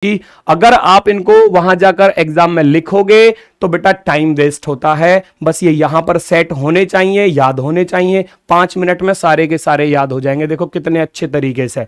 कि अगर आप इनको वहां जाकर एग्जाम में लिखोगे तो बेटा टाइम वेस्ट होता है। बस ये यहां पर सेट होने चाहिए, याद होने चाहिए, 5 मिनट में सारे के सारे याद हो जाएंगे। देखो कितने अच्छे तरीके से,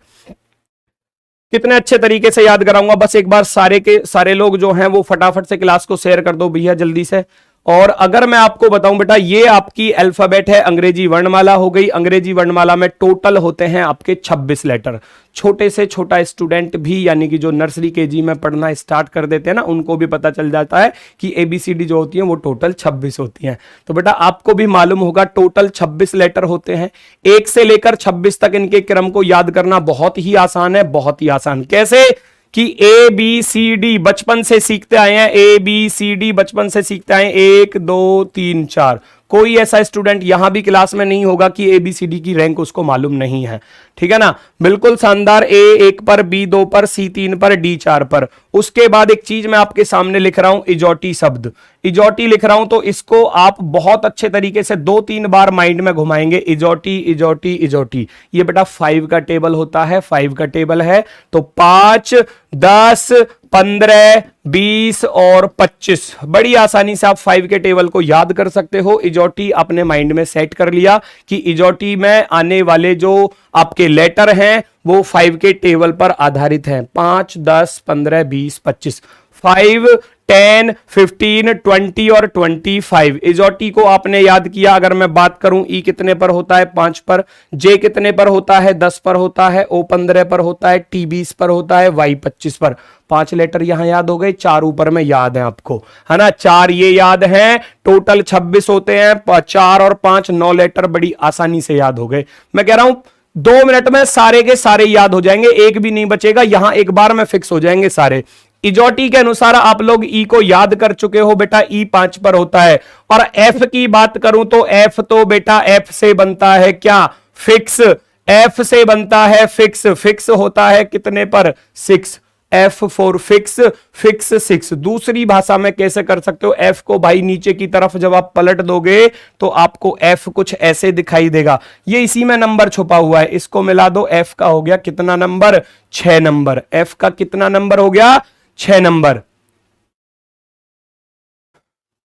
कितने अच्छे तरीके से याद कराऊंगा। बस एक बार सारे के सारे लोग जो हैं वो फटाफट से क्लास को शेयर कर दो भैया जल्दी से। और अगर मैं आपको बताऊं बेटा, ये आपकी अल्फाबेट है, अंग्रेजी वर्णमाला हो गई। अंग्रेजी वर्णमाला में टोटल होते हैं आपके 26 लेटर। छोटे से छोटा स्टूडेंट भी, यानी कि जो नर्सरी केजी में पढ़ना स्टार्ट कर देते हैं ना, उनको भी पता चल जाता है कि एबीसीडी जो होती है वो टोटल 26 होती हैं। तो बेटा आपको भी मालूम होगा टोटल 26 लेटर होते हैं। 1 से लेकर 26 तक इनके क्रम को याद करना बहुत ही आसान है, बहुत ही आसान। कैसे कि ए बी सी डी बचपन से सीखते आए हैं, ए बी सी डी बचपन से सीखते आए हैं, 1 2 3 4। कोई ऐसा स्टूडेंट यहां भी क्लास में नहीं होगा कि एबीसीडी की रैंक उसको मालूम नहीं है, ठीक है ना। बिल्कुल शानदार। ए 1 पर, बी 2 पर, सी 3 पर, डी 4 पर। उसके बाद एक चीज मैं आपके सामने लिख रहा हूं, इजोटी शब्द। इजोटी लिख रहा हूं तो इसको आप बहुत अच्छे तरीके से 2-3 बार माइंड में घुमाएंगे। इजोटी इजोटी इजोटी, ये बेटा 5 का टेबल होता है, 5 का टेबल है। तो 5 10 15 20 और 25, बड़ी आसानी से आप 5 के टेबल को याद कर सकते हो। इजोटी अपने माइंड में सेट कर लिया कि इजोटी में आने वाले जो आपके लेटर हैं वो 5 के टेबल पर आधारित हैं। 5 10 15 20 25, 5 10 15 20 और 25। इजोटी को आपने याद किया। अगर मैं बात करूं, ई कितने पर होता है? 5 पर। जे कितने पर होता है? 10 पर होता है। ओ 15 पर होता है। टी 20 पर होता है। वाई 25 पर। 5 लेटर यहां याद हो गए, 4 ऊपर में याद है आपको, है ना। 4 ये याद है, टोटल 26 होते हैं। 4 और 5 9 लेटर बड़ी आसानी से याद हो गए। मैं कह रहा हूं 2 मिनट में सारे के सारे याद हो जाएंगे, एक भी नहीं बचेगा। यहां एक बार में फिक्स हो जाएंगे सारे। इजोटी के अनुसार आप लोग ई को याद कर चुके हो बेटा, ई 5 पर होता है। और एफ की बात करूं तो एफ तो बेटा एफ से बनता है क्या? फिक्स। एफ से बनता है फिक्स। फिक्स होता है कितने पर? 6। F for fix, fix 6। दूसरी भाषा में कैसे कर सकते हो? एफ को भाई नीचे की तरफ जब आप पलट दोगे तो आपको एफ कुछ ऐसे दिखाई देगा। ये इसी में नंबर छुपा हुआ है, इसको मिला दो। एफ का हो गया कितना नंबर? 6 नंबर। एफ का कितना नंबर हो गया? 6 नंबर।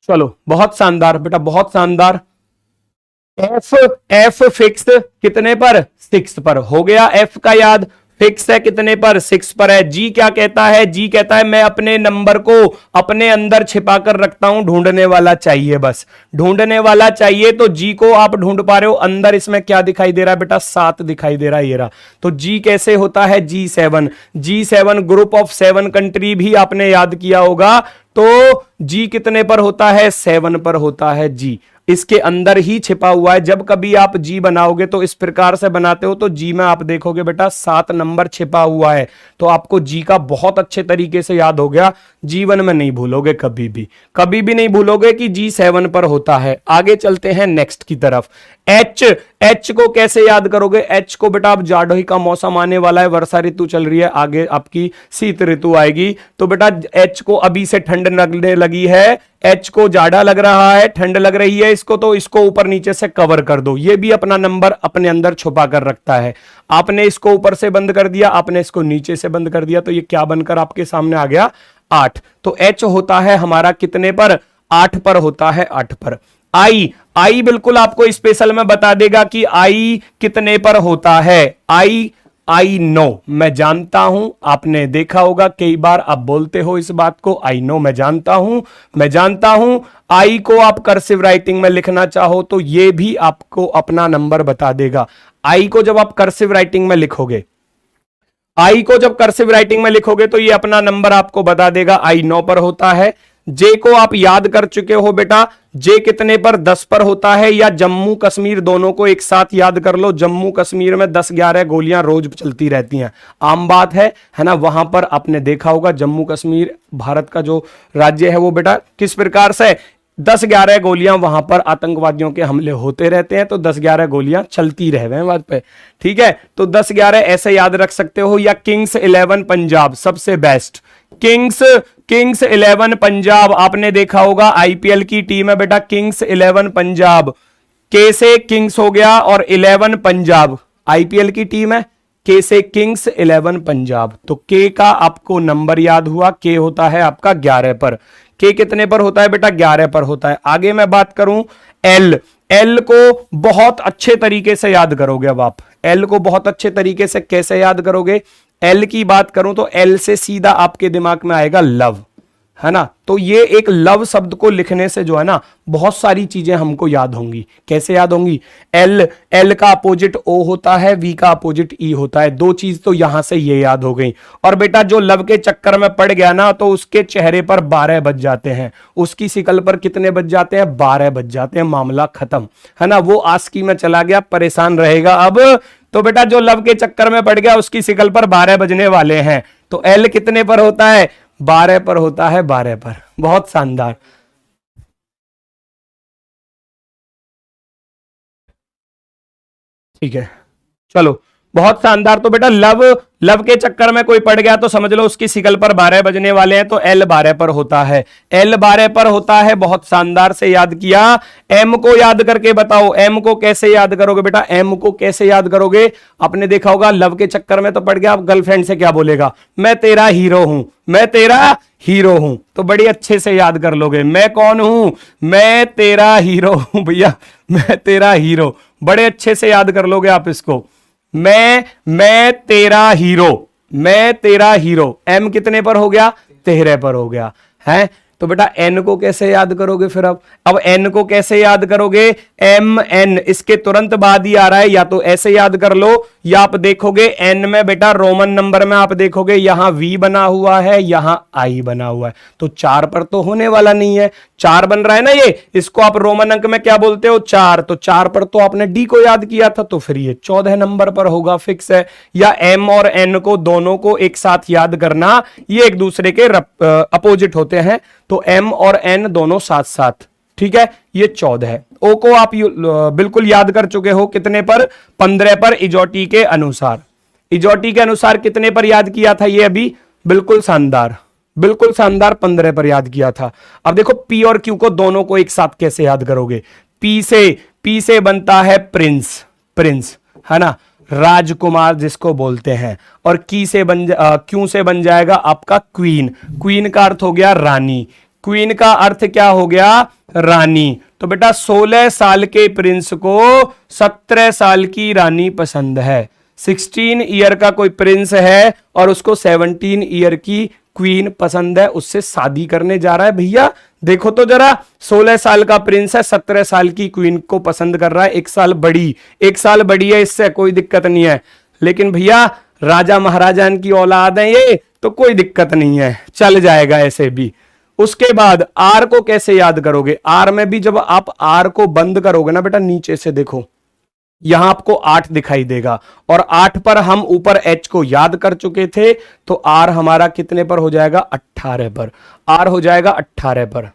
चलो बहुत शानदार बेटा, बहुत शानदार। एफ एफ फिक्स कितने पर? 6 पर हो गया एफ का याद। फिक्स है कितने पर? 6 पर है। जी क्या कहता है? जी कहता है मैं अपने नंबर को अपने अंदर छिपा कर रखता हूं, ढूंढने वाला चाहिए। बस ढूंढने वाला चाहिए। तो जी को आप ढूंढ पा रहे हो। अंदर इसमें क्या दिखाई दे रहा है बेटा? 7 दिखाई दे रहा है, ये रहा। तो जी कैसे होता है? G7। G7 group of 7 country भी आपने याद किया होगा। तो जी कितने पर होता है? 7 पर होता है जी। इसके अंदर ही छिपा हुआ है। जब कभी आप जी बनाओगे तो इस प्रकार से बनाते हो, तो जी में आप देखोगे बेटा 7 नंबर छिपा हुआ है। तो आपको जी का बहुत अच्छे तरीके से याद हो गया। जीवन में नहीं भूलोगे कभी भी, कभी भी नहीं भूलोगे कि जी 7 पर होता है। आगे चलते हैं नेक्स्ट की तरफ। एच, एच को कैसे याद करोगे? एच को बेटा अब जाड़ोही का मौसम आने वाला है, वर्षा ऋतु चल रही है, आगे आपकी शीत ऋतु आएगी। तो बेटा एच को अभी से ठंड लगने लगी है, एच को जाड़ा लग रहा है, ठंड लग रही है इसको, तो इसको ऊपर नीचे से कवर कर दो। ये भी अपना नंबर अपने अंदर छुपा कर रखता है। आपने इसको ऊपर से बंद कर दिया, आपने इसको नीचे से बंद कर दिया, तो ये क्या बनकर आपके सामने आ गया? 8। तो एच होता है हमारा कितने पर? 8 पर होता है, 8 पर। आई, आई बिल्कुल आपको स्पेशल में बता देगा कि आई कितने पर होता है। आई नो, मैं जानता हूं। आपने देखा होगा कई बार आप बोलते हो इस बात को, आई नो, मैं जानता हूं, मैं जानता हूं। आई को आप कर्सिव राइटिंग में लिखना चाहो तो ये भी आपको अपना नंबर बता देगा। आई को जब आप कर्सिव राइटिंग में लिखोगे, आई को जब कर्सिव राइटिंग में लिखोगे तो ये अपना नंबर आपको बता देगा। आई 9 पर होता है। जे को आप याद कर चुके हो बेटा, जे कितने पर? 10 पर होता है। या जम्मू कश्मीर, दोनों को एक साथ याद कर लो। जम्मू कश्मीर में 10-11 गोलियां रोज चलती रहती हैं, आम बात है ना। वहां पर आपने देखा होगा जम्मू कश्मीर भारत का जो राज्य है वो बेटा किस प्रकार से 10-11 गोलियां वहां पर आतंकवादियों के हमले होते रहते हैं। तो 10-11 गोलियां चलती रह गए बात पे, ठीक है। तो 10-11 ऐसे याद रख सकते हो। या किंग्स 11 पंजाब सबसे बेस्ट। किंग्स 11 पंजाब आपने देखा होगा, आईपीएल की टीम है बेटा किंग्स 11 पंजाब। के से किंग्स हो गया और 11 पंजाब आईपीएल की टीम है। के से किंग्स 11 पंजाब। तो के का आपको नंबर याद हुआ, के होता है आपका 11 पर। के कितने पर होता है बेटा? 11 पर होता है। आगे मैं बात करूं एल, एल को बहुत अच्छे तरीके से याद करोगे। अब आप एल को बहुत अच्छे तरीके से कैसे याद करोगे? एल की बात करूं तो एल से सीधा आपके दिमाग में आएगा लव, है ना। तो ये एक लव शब्द को लिखने से जो है ना बहुत सारी चीजें हमको याद होंगी। कैसे याद होंगी? एल, एल का अपोजिट ओ होता है, वी का अपोजिट ई होता है। दो चीज तो यहां से ये याद हो गई। और बेटा जो लव के चक्कर में पड़ गया ना तो उसके चेहरे पर 12 बज जाते हैं, उसकी शिकल पर कितने बज जाते हैं? 12 बज जाते हैं, मामला खत्म, है ना। वो आस्की में चला गया, परेशान रहेगा अब। तो बेटा जो लव के चक्कर में पड़ गया उसकी शिकल पर 12 बजने वाले हैं। तो एल कितने पर होता है? 12 पर होता है, 12 पर। बहुत शानदार। ठीक है, चलो बहुत शानदार। तो बेटा लव, लव के चक्कर में कोई पड़ गया तो समझ लो उसकी शिकल पर 12 बजने वाले हैं। तो एल 12 पर होता है, एल 12 पर होता है। बहुत शानदार से याद किया। एम को याद करके बताओ, एम को कैसे याद करोगे बेटा? एम को कैसे याद करोगे? आपने देखा होगा लव के चक्कर में तो पड़ गया, अब गर्लफ्रेंड से क्या बोलेगा? मैं तेरा हीरो हूं, मैं तेरा हीरो हूं। तो बड़ी अच्छे से याद कर लोगे, मैं कौन हूं? मैं तेरा हीरो हूं भैया, मैं तेरा हीरो। बड़े अच्छे से याद कर लोगे आप इसको। मैं तेरा हीरो, मैं तेरा हीरो। एम कितने पर हो गया? 13 पर हो गया है। तो बेटा एन को कैसे याद करोगे फिर? अब एन को कैसे याद करोगे? एम एन, इसके तुरंत बाद ही आ रहा है, या तो ऐसे याद कर लो या आप देखोगे एन में बेटा रोमन नंबर में आप देखोगे यहां वी बना हुआ है, यहां आई बना हुआ है। तो 4 पर तो होने वाला नहीं है, 4 बन रहा है ना ये, इसको आप रोमन अंक में क्या बोलते हो? 4। तो 4 पर तो आपने डी को याद किया था, तो फिर ये 14 नंबर पर होगा, फिक्स है। या एम और एन को दोनों को एक साथ याद करना, ये एक दूसरे के अपोजिट होते हैं। तो एम और एन दोनों साथ साथ, ठीक है, ये 14 है। ओ को आप बिल्कुल याद कर चुके हो, कितने पर? 15 पर। इजोटी के अनुसार, इजोटी के अनुसार कितने पर याद किया था ये अभी? बिल्कुल शानदार, बिल्कुल शानदार, 15 पर याद किया था। अब देखो पी और क्यू को दोनों को एक साथ कैसे याद करोगे? पी से बनता है प्रिंस, प्रिंस, है ना, राजकुमार जिसको बोलते हैं। और क्यू से बन जाएगा आपका क्वीन, क्वीन का अर्थ हो गया रानी, क्वीन का अर्थ क्या हो गया? रानी। तो बेटा 16 साल के प्रिंस को 17 साल की रानी पसंद है। 16 ईयर का कोई प्रिंस है और उसको 17 ईयर की क्वीन पसंद है, उससे शादी करने जा रहा है। भैया देखो तो जरा, 16 साल का प्रिंस है, 17 साल की क्वीन को पसंद कर रहा है। 1 साल बड़ी, 1 साल बड़ी है, इससे कोई दिक्कत नहीं है। लेकिन भैया राजा महाराजा की औलाद है ये, तो कोई दिक्कत नहीं है, चल जाएगा ऐसे भी। उसके बाद आर को कैसे याद करोगे? आर में भी जब आप आर को बंद करोगे ना बेटा, नीचे से देखो यहां आपको 8 दिखाई देगा, और 8 पर हम ऊपर एच को याद कर चुके थे। तो आर हमारा कितने पर हो जाएगा? 18 पर। आर हो जाएगा 18 पर।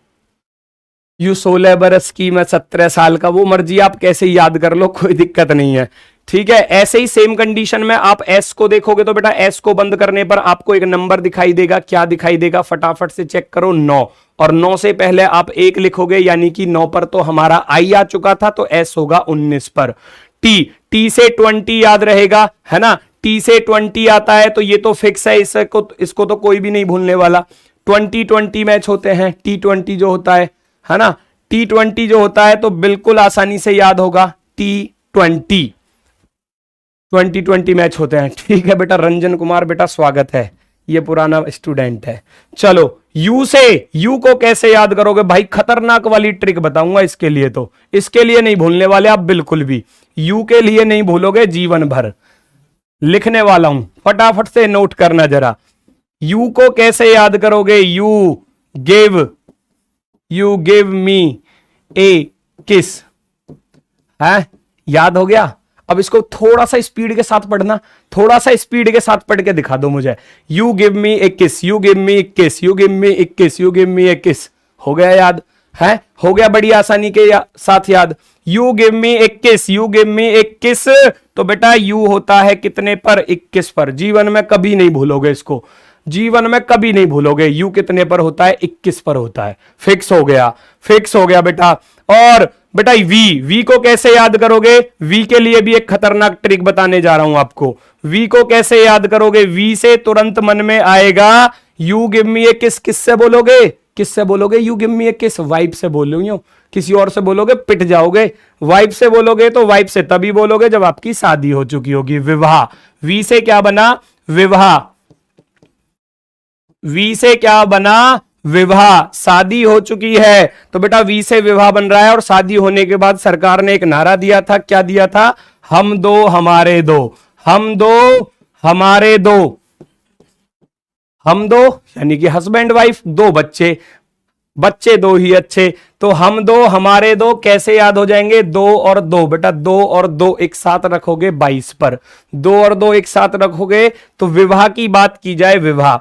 यू 16 बरस की, मैं 17 साल का, वो मर्जी आप कैसे याद कर लो, कोई दिक्कत नहीं है, ठीक है। ऐसे ही सेम कंडीशन में आप एस को देखोगे तो बेटा एस को बंद करने पर आपको एक नंबर दिखाई देगा। क्या दिखाई देगा? फटाफट से चेक करो, 9। और 9 से पहले आप 1 लिखोगे, यानी कि 9 पर तो हमारा आई आ चुका था, तो एस होगा 19 पर। टी से 20 याद रहेगा, है ना, टी से 20 आता है तो ये तो फिक्स है, इसको तो कोई भी नहीं भूलने वाला। 20-20 मैच होते हैं, T20 जो होता है ना, T20 जो होता है तो बिल्कुल आसानी से याद होगा, T20 20-20 मैच होते हैं, ठीक है बेटा। रंजन कुमार बेटा स्वागत है, ये पुराना स्टूडेंट है। चलो यू से, यू को कैसे याद करोगे भाई? खतरनाक वाली ट्रिक बताऊंगा इसके लिए, तो इसके लिए नहीं भूलने वाले आप बिल्कुल भी, यू के लिए नहीं भूलोगे जीवन भर। लिखने वाला हूं, फटाफट से नोट करना जरा। यू को कैसे याद करोगे? यू गिव मी ए किस, है, याद हो गया। अब इसको थोड़ा सा स्पीड के साथ पढ़ना, थोड़ा सा स्पीड के साथ पढ़ के दिखा दो मुझे। यू गिव मी ए किस, यू गिव मी ए किस, यू गिव मी ए किस, यू गिव मी ए किस। हो गया याद? है, हो गया बड़ी आसानी के साथ याद। यू गिव मी ए किस, यू गिव मी ए किस। तो बेटा यू होता है कितने पर? 21 पर। जीवन में कभी नहीं भूलोगे इसको, जीवन में कभी नहीं भूलोगे। यू कितने पर होता है? 21 पर होता है। फिक्स हो गया, फिक्स हो गया बेटा। और बेटा वी को कैसे याद करोगे? वी के लिए भी एक खतरनाक ट्रिक बताने जा रहा हूं आपको। वी को कैसे याद करोगे? वी से तुरंत मन में आएगा यू गिव मी ए किस। किससे बोलोगे? किससे बोलोगे? यू गिव मी ए किस, वाइफ से बोलोगे। किसी और से बोलोगे पिट जाओगे। वाइफ से बोलोगे तो वाइफ से तभी बोलोगे जब आपकी शादी हो चुकी होगी। विवाह, वी से क्या बना? विवाह। वी से क्या बना? विवाह। शादी हो चुकी है तो बेटा वी से विवाह बन रहा है। और शादी होने के बाद सरकार ने एक नारा दिया था, क्या दिया था? हम दो हमारे दो, हम दो हमारे दो, हम दो यानी कि हस्बैंड वाइफ, दो बच्चे, बच्चे दो ही अच्छे। तो हम दो हमारे दो कैसे याद हो जाएंगे? दो और दो, बेटा दो और दो एक साथ रखोगे 22 पर, दो और दो एक साथ रखोगे तो विवाह की बात की जाए, विवाह।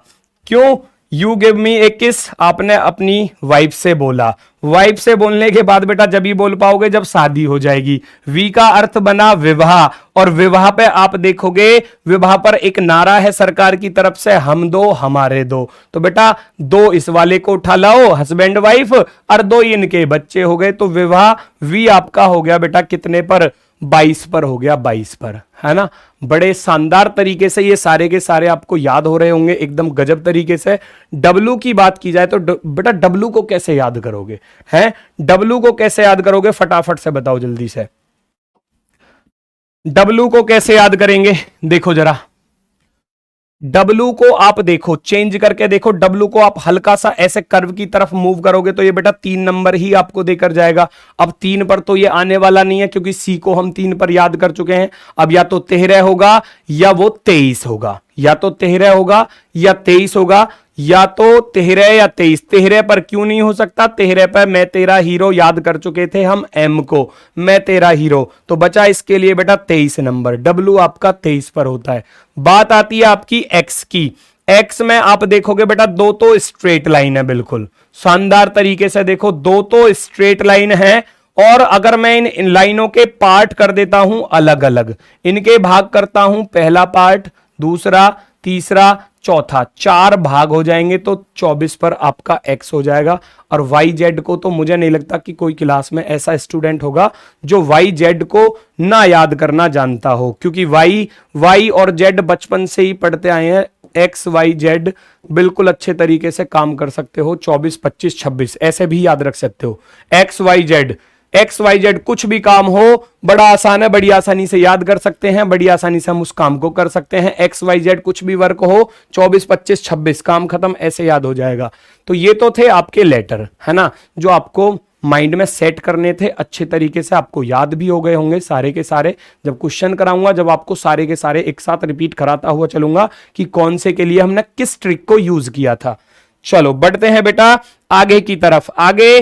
क्यों? यू गिव मी ए किस आपने अपनी वाइफ से बोला। वाइफ से बोलने के बाद बेटा जब ही बोल पाओगे जब शादी हो जाएगी। वी का अर्थ बना विवाह, और विवाह पे आप देखोगे विवाह पर एक नारा है सरकार की तरफ से, हम दो हमारे दो। तो बेटा दो इस वाले को उठा लाओ हस्बैंड वाइफ, और दो इनके बच्चे हो गए। तो विवाह वी आपका हो गया बेटा कितने पर? 22 पर हो गया, 22 पर, है ना। बड़े शानदार तरीके से ये सारे के सारे आपको याद हो रहे होंगे, एकदम गजब तरीके से। डब्लू की बात की जाए तो बेटा डब्लू को कैसे याद करोगे? हैं, डब्लू को कैसे याद करोगे? फटाफट से बताओ जल्दी से। डब्लू को कैसे याद करेंगे? देखो जरा, डब्लू को आप देखो, चेंज करके देखो। डब्लू को आप हल्का सा ऐसे कर्व की तरफ मूव करोगे तो ये बेटा 3 नंबर ही आपको देकर जाएगा। अब 3 पर तो ये आने वाला नहीं है क्योंकि सी को हम 3 पर याद कर चुके हैं। अब या तो 13 होगा या वो 23 होगा, या तो 13 होगा या 23 होगा, या तो 13 या 23। 13 पर क्यों नहीं हो सकता? 13 पर मैं तेरा हीरो याद कर चुके थे हम एम को, मैं तेरा हीरो, तो बचा इसके लिए बेटा 23 नंबर। डब्लू आपका 23 पर होता है। बात आती है आपकी एक्स की। एक्स में आप देखोगे बेटा दो तो स्ट्रेट लाइन है, बिल्कुल शानदार तरीके से देखो, दो तो स्ट्रेट लाइन है। और अगर मैं इन लाइनों के पार्ट कर देता हूं अलग अलग, इनके भाग करता हूं, पहला पार्ट, दूसरा, तीसरा, चौथा, 4 भाग हो जाएंगे तो 24 पर आपका एक्स हो जाएगा। और वाई जेड को तो मुझे नहीं लगता कि कोई क्लास में ऐसा स्टूडेंट होगा जो वाई जेड को ना याद करना जानता हो, क्योंकि वाई और जेड बचपन से ही पढ़ते आए हैं। एक्स वाई जेड बिल्कुल अच्छे तरीके से काम कर सकते हो, 24, 25, 26 ऐसे भी याद रख सकते हो। X Y Z, X Y Z कुछ भी काम हो बड़ा आसान है, बड़ी आसानी से याद कर सकते हैं, बड़ी आसानी से हम उस काम को कर सकते हैं। एक्स वाई जेड कुछ भी वर्क हो, 24, 25, 26 काम खत्म, ऐसे याद हो जाएगा। तो ये तो थे आपके लेटर, है ना, जो आपको माइंड में सेट करने थे अच्छे तरीके से। आपको याद भी हो गए होंगे सारे के सारे। जब क्वेश्चन कराऊंगा, जब आपको सारे के सारे एक साथ रिपीट कराता हुआ चलूंगा कि कौन से के लिए हमने किस ट्रिक को यूज किया था। चलो बढ़ते हैं बेटा आगे की तरफ। आगे